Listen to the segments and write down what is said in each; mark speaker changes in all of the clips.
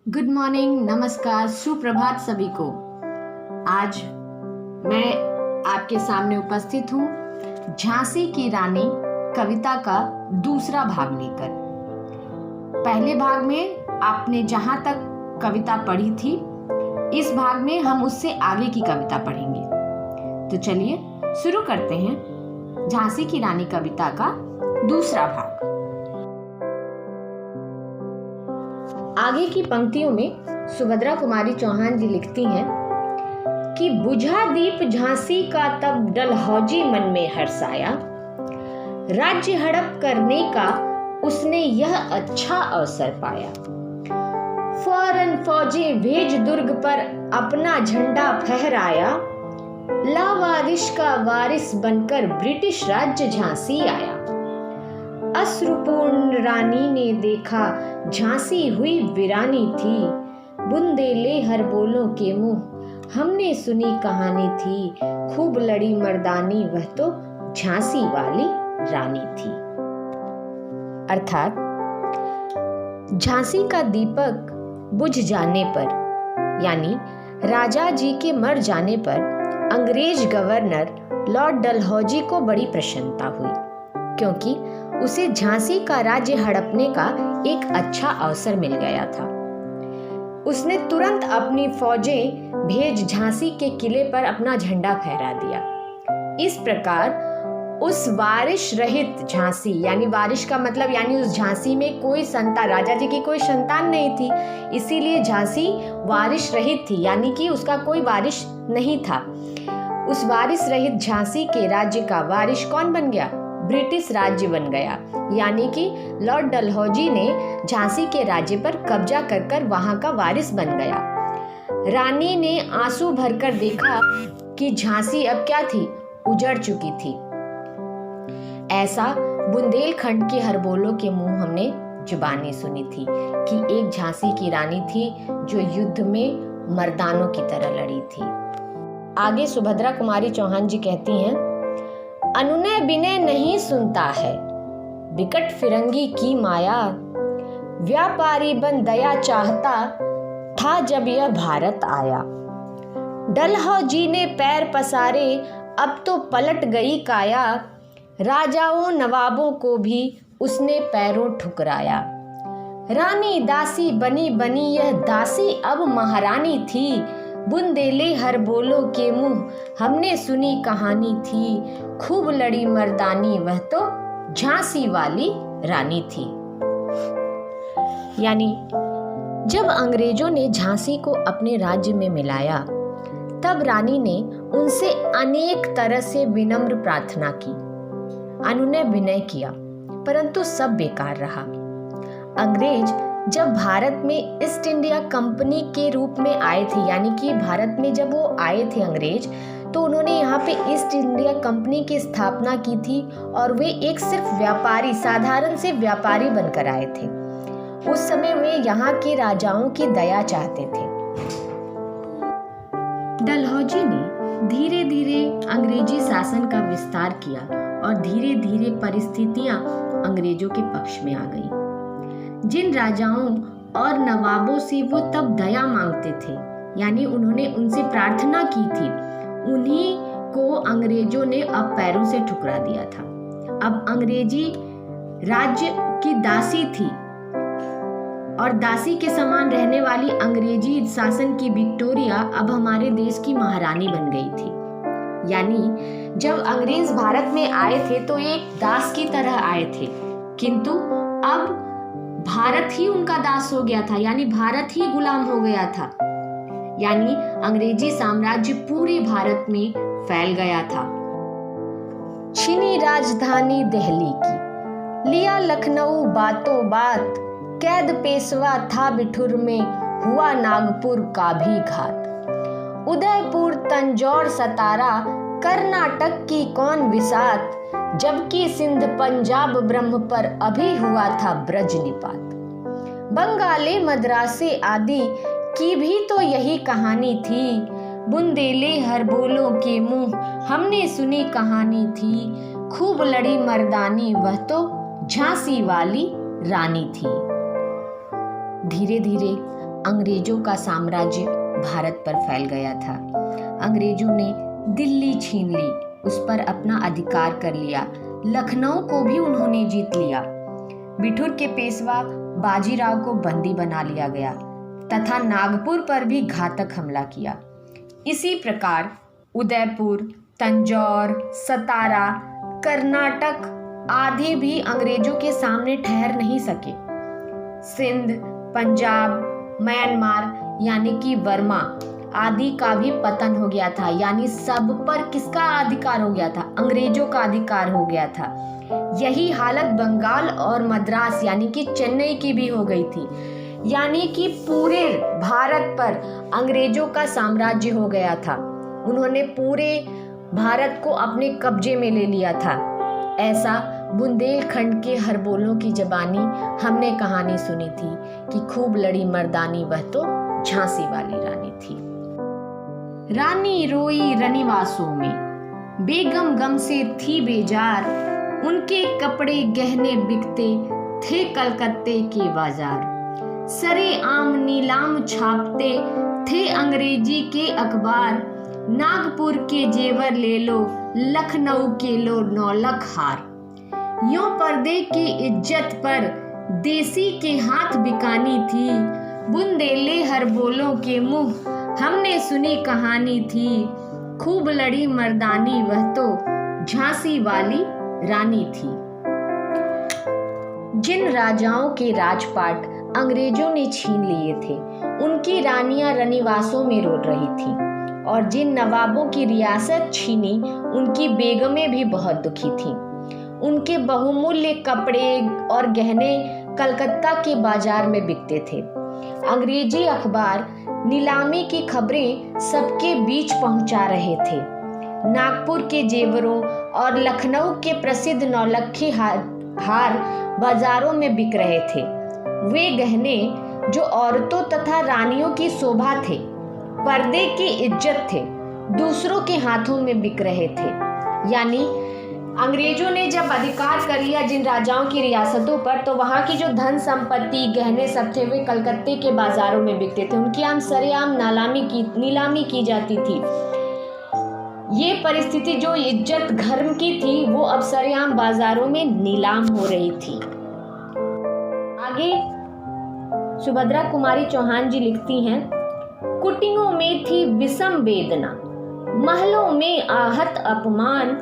Speaker 1: Good morning, नमस्कार, सुप्रभात सभी को। आज मैं आपके सामने उपस्थित हूँ झांसी की रानी कविता का दूसरा भाग लेकर। पहले भाग में आपने जहाँ तक कविता पढ़ी थी, इस भाग में हम उससे आगे की कविता पढ़ेंगे। तो चलिए शुरू करते हैं झांसी की रानी कविता का दूसरा भाग। आगे की पंक्तियों में सुभद्रा कुमारी चौहान जी लिखती हैं कि बुझा दीप झांसी का तब डलहौजी मन में हर्षाया, राज्य हड़प करने का उसने यह अच्छा अवसर पाया। फौरन फौजें भेज दुर्ग पर अपना झंडा फहराया, लावारिश का वारिस बनकर ब्रिटिश राज्य झांसी आया। अश्रुपूर्ण रानी ने देखा झांसी हुई वीरानी थी, बुंदेले हर बोलों के मुंह हमने सुनी कहानी थी, खूब लड़ी मर्दानी वह तो झांसी वाली रानी थी। अर्थात झांसी का दीपक बुझ जाने पर, यानी राजा जी के मर जाने पर अंग्रेज गवर्नर लॉर्ड डलहौजी को बड़ी प्रसन्नता हुई, क्योंकि उसे झांसी का राज्य हड़पने का एक अच्छा अवसर मिल गया था। उसने तुरंत अपनी फौजें भेज झांसी के किले पर अपना झंडा फहरा दिया। इस प्रकार उस वारिश रहित झांसी, यानी वारिश का मतलब यानी उस झांसी में कोई संतान, राजा जी की कोई संतान नहीं थी, इसीलिए झांसी वारिश रहित थी, यानी कि उसका कोई वारिश नहीं था। उस वारिस रहित झांसी के राज्य का वारिश कौन बन गया? ब्रिटिश राज्य बन गया, यानी कि लॉर्ड डलहौजी ने झांसी के राज्य पर कब्जा कर वहां का वारिस बन गया। रानी ने आंसू भरकर देखा कि झांसी अब क्या थी? उजड़ चुकी थी। ऐसा बुंदेलखंड के हर बोलों के मुंह हमने जुबानी सुनी थी कि एक झांसी की रानी थी जो युद्ध में मर्दानों की तरह लड़ी थी। आगे सुभद्रा कुमारी चौहान जी कहती हैं, अनुनय विनय नहीं सुनता है, विकट फिरंगी की माया, व्यापारी बन दया चाहता था जब यह भारत आया। डलहौजी ने पैर पसारे अब तो पलट गई काया, राजाओं नवाबों को भी उसने पैरों ठुकराया। रानी दासी बनी बनी यह दासी अब महारानी थी, बुंदेले हर बोलों के मुंह हमने सुनी कहानी थी, खूब लड़ी मर्दानी वह तो झांसी वाली रानी थी। यानी जब अंग्रेजों ने झांसी को अपने राज्य में मिलाया, तब रानी ने उनसे अनेक तरह से विनम्र प्रार्थना की, अनुनय विनय किया, परंतु सब बेकार रहा। अंग्रेज जब भारत में ईस्ट इंडिया कंपनी के रूप में आए थे, यानी कि भारत में जब वो आए थे अंग्रेज, तो उन्होंने यहाँ पे ईस्ट इंडिया कंपनी की स्थापना की थी और वे एक सिर्फ व्यापारी, साधारण से व्यापारी बनकर आए थे। उस समय वे यहाँ के राजाओं की दया चाहते थे। डलहौजी ने धीरे धीरे अंग्रेजी शासन का विस्तार किया और धीरे धीरे परिस्थितियां अंग्रेजों के पक्ष में आ गई। जिन राजाओं और नवाबों से वो तब दया मांगते थे, यानी उन्होंने उनसे प्रार्थना की थी, उन्हीं को अंग्रेजों ने अब पैरों से ठुकरा दिया था। अब अंग्रेजी राज्य की दासी थी और दासी के समान रहने वाली अंग्रेजी शासन की विक्टोरिया अब हमारे देश की महारानी बन गई थी। यानी जब अंग्रेज भारत में आए थे तो एक दास की तरह आए थे, किंतु अब भारत ही उनका दास हो गया था, यानी भारत ही गुलाम हो गया था। यानी अंग्रेजी साम्राज्य पूरे भारत में फैल गया था। छीनी राजधानी दिल्ली की, लिया लखनऊ बातों बात, कैद पेशवा था बिठुर में, हुआ नागपुर का भी घात। उदयपुर तंजौर सतारा, कर्नाटक की कौन विसात, जबकि सिंध पंजाब ब्रह्म पर अभी हुआ था ब्रज निपात। बंगाली मद्रासे आदि की भी तो यही कहानी थी, बुंदेले हर बोलों के मुंह हमने सुनी कहानी थी, खूब लड़ी मर्दानी वह तो झांसी वाली रानी थी। धीरे धीरे अंग्रेजों का साम्राज्य भारत पर फैल गया था। अंग्रेजों ने दिल्ली छीन ली, उस पर अपना अधिकार कर लिया। लखनऊ को भी उन्होंने जीत लिया। बिठूर के पेशवा बाजीराव को बंदी बना लिया गया तथा नागपुर पर भी घातक हमला किया। इसी प्रकार उदयपुर, तंजौर, सतारा, कर्नाटक आदि भी अंग्रेजों के सामने ठहर नहीं सके। सिंध, पंजाब, म्यांमार यानी कि बर्मा आदि का भी पतन हो गया था। यानी सब पर किसका अधिकार हो गया था? अंग्रेजों का अधिकार हो गया था। यही हालत बंगाल और मद्रास यानी कि चेन्नई की भी हो गई थी। यानी कि पूरे भारत पर अंग्रेजों का साम्राज्य हो गया था। उन्होंने पूरे भारत को अपने कब्जे में ले लिया था। ऐसा बुंदेलखंड के हरबोलों की जबानी हमने कहानी सुनी थी कि खूब लड़ी मर्दानी वह तो झांसी वाली रानी थी। रानी रोई रनिवासों में, बेगम गम से थी बेजार, उनके कपड़े गहने बिकते थे कलकत्ते के बाजार। सरे आम नीलाम छापते थे अंग्रेजी के अखबार, नागपुर के जेवर ले लो, लखनऊ के लो नौलख हार। यूं पर्दे की इज्जत पर देसी के हाथ बिकानी थी, बुंदेले हरबोलों के मुंह हमने सुनी कहानी थी। खूब लड़ी मर्दानी वह तो झांसी वाली रानी थी। जिन राजाओं के राजपाट अंग्रेजों ने छीन लिए थे, उनकी रानियां रनिवासों में रो रही थीं, और जिन नवाबों की रियासत छीनी, उनकी बेगमें भी बहुत दुखी थीं। उनके बहुमूल्य कपड़े और गहने कलकत्ता के बाजार में बिकते थे। अंग्रेजी अखबार नीलामी की खबरें सबके बीच पहुंचा रहे थे। नागपुर के जेवरों और लखनऊ के प्रसिद्ध नौलखी हार बाजारों में बिक रहे थे। वे गहने जो औरतों तथा रानियों की शोभा थे, पर्दे की इज्जत थे, दूसरों के हाथों में बिक रहे थे। यानी अंग्रेजों ने जब अधिकार कर लिया जिन राजाओं की रियासतों पर, तो वहां की जो धन संपत्ति गहने सब थे वे कलकत्ते के बाजारों में बिकते थे। उनकी आम सरेआम नीलामी की जाती थी। ये परिस्थिति जो इज्जत घर की थी वो अब सरेआम बाजारों में नीलाम हो रही थी। आगे सुभद्रा कुमारी चौहान जी लिखती हैं, कुटियों में थी विषम वेदना, महलों में आहत अपमान,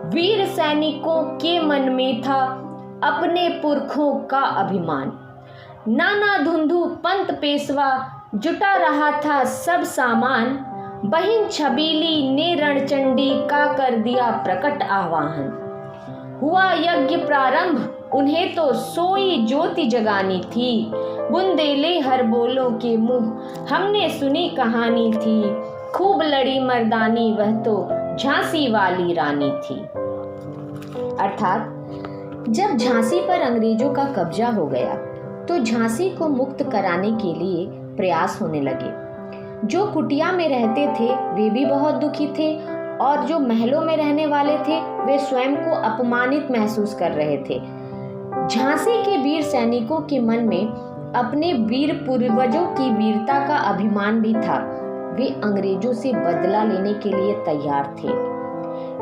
Speaker 1: वीर सैनिकों के मन में था अपने पुरखों का अभिमान। नाना धुंधु पंत पेशवा जुटा रहा था सब सामान, बहिन छबीली ने रणचंडी का कर दिया प्रकट आह्वान। हुआ यज्ञ प्रारंभ उन्हें तो सोई ज्योति जगानी थी, बुंदेले हरबोलों के मुंह हमने सुनी कहानी थी। खूब लड़ी मर्दानी वह तो झांसी वाली रानी थी। अर्थात जब झांसी पर अंग्रेजों का कब्जा हो गया तो झांसी को मुक्त कराने के लिए प्रयास होने लगे। जो कुटिया में रहते थे वे भी बहुत दुखी थे, और जो महलों में रहने वाले थे वे स्वयं को अपमानित महसूस कर रहे थे। झांसी के वीर सैनिकों के मन में अपने वीर पूर्वजों की वीरता का अभिमान भी था। वे अंग्रेजों से बदला लेने के लिए तैयार थे।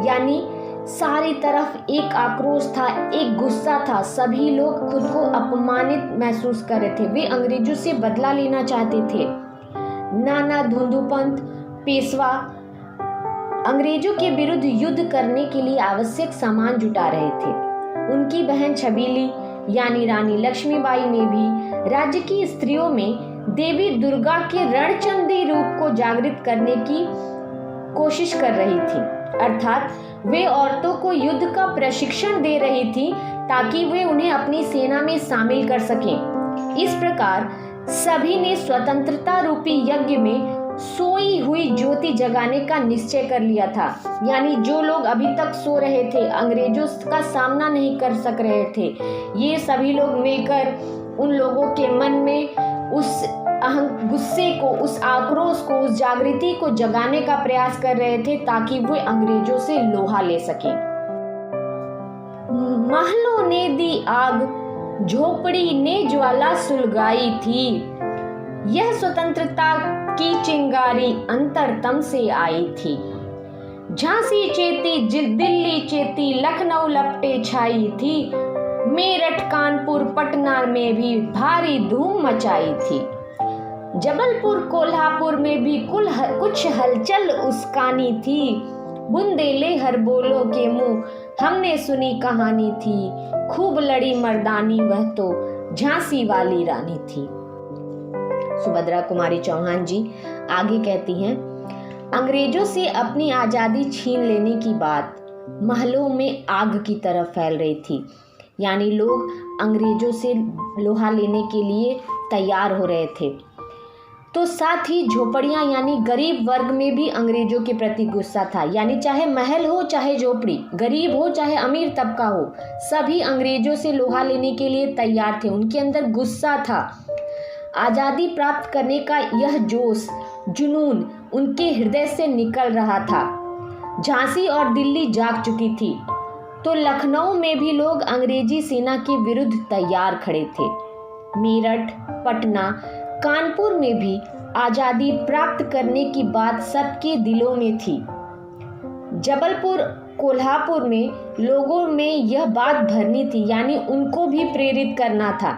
Speaker 1: यानी सारी तरफ एक आक्रोश था, एक गुस्सा था। सभी लोग खुद को अपमानित महसूस कर रहे थे। वे अंग्रेजों से बदला लेना चाहते थे। नाना धुंधुपंत पेशवा अंग्रेजों के विरुद्ध युद्ध करने के लिए आवश्यक सामान जुटा रहे थे। उनकी बहन छबीली यानी रानी लक्ष्मीबाई ने भी राज्य की स्त्रियों में देवी दुर्गा के रणचंडी रूप को जागृत करने की कोशिश कर रही थी। अर्थात वे औरतों को युद्ध का प्रशिक्षण दे रही थी ताकि वे उन्हें अपनी सेना में शामिल कर सकें। इस प्रकार सभी ने स्वतंत्रता रूपी यज्ञ में सोई हुई ज्योति जगाने का निश्चय कर लिया था। यानी जो लोग अभी तक सो रहे थे, अंग्रेजों का सामना नहीं कर सक रहे थे, ये सभी लोग मिलकर उन लोगों के मन में उस गुस्से को, उस आक्रोश को, उस जागृति को जगाने का प्रयास कर रहे थे ताकि वे अंग्रेजों से लोहा ले सकें। महलों ने दी आग, झोपड़ी ने ज्वाला सुलगाई थी, यह स्वतंत्रता की चिंगारी अंतरतम से आई थी। झांसी चेती, दिल्ली चेती, लखनऊ लपटे छाई थी। मेरठ, कानपुर, पटना में भी भारी धूम मचाई थी। जबलपुर, कोल्हापुर में भी कुछ हलचल उसकानी थी। बुंदेले हर बोलो के मुंह हमने सुनी कहानी थी। खूब लड़ी मर्दानी वह तो झांसी वाली रानी थी। सुभद्रा कुमारी चौहान जी आगे कहती हैं, अंग्रेजों से अपनी आज़ादी छीन लेने की बात महलों में आग की तरह फैल रही थी। यानी लोग अंग्रेजों से लोहा लेने के लिए तैयार हो रहे थे। तो साथ ही झोपड़ियाँ यानी गरीब वर्ग में भी अंग्रेजों के प्रति गुस्सा था। यानी चाहे महल हो चाहे झोपड़ी, गरीब हो चाहे अमीर तबका हो, सभी अंग्रेजों से लोहा लेने के लिए तैयार थे। उनके अंदर गुस्सा था। आज़ादी प्राप्त करने का यह जोश, जुनून उनके हृदय से निकल रहा था। झांसी और दिल्ली जाग चुकी थी, तो लखनऊ में भी लोग अंग्रेजी सेना के विरुद्ध तैयार खड़े थे। मेरठ, पटना, कानपुर में भी आज़ादी प्राप्त करने की बात सबके दिलों में थी। जबलपुर, कोल्हापुर में लोगों में यह बात भरनी थी, यानी उनको भी प्रेरित करना था।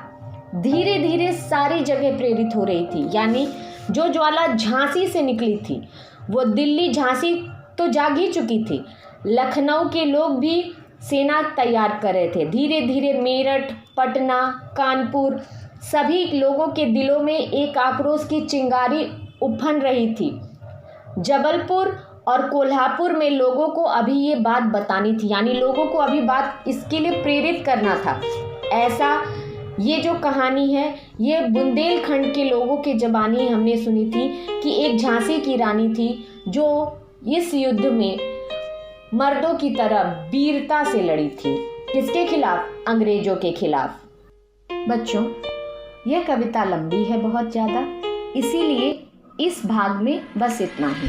Speaker 1: धीरे धीरे सारी जगह प्रेरित हो रही थी। यानी जो ज्वाला झांसी से निकली थी वो दिल्ली, झांसी तो जाग ही चुकी थी। लखनऊ के लोग भी सेना तैयार कर रहे थे। धीरे धीरे मेरठ, पटना, कानपुर सभी लोगों के दिलों में एक आक्रोश की चिंगारी उफन रही थी। जबलपुर और कोल्हापुर में लोगों को अभी ये बात बतानी थी, यानी लोगों को अभी बात इसके लिए प्रेरित करना था। ऐसा ये जो कहानी है ये बुंदेलखंड के लोगों के ज़बानी हमने सुनी थी कि एक झांसी की रानी थी जो इस युद्ध में मर्दों की तरह वीरता से लड़ी थी। किसके खिलाफ? अंग्रेजों के खिलाफ। बच्चों, यह कविता लंबी है बहुत ज़्यादा, इसीलिए इस भाग में बस इतना ही।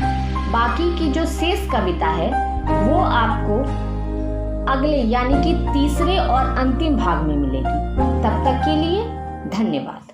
Speaker 1: बाकी की जो शेष कविता है वो आपको अगले यानी कि तीसरे और अंतिम भाग में मिलेगी। तब तक के लिए धन्यवाद।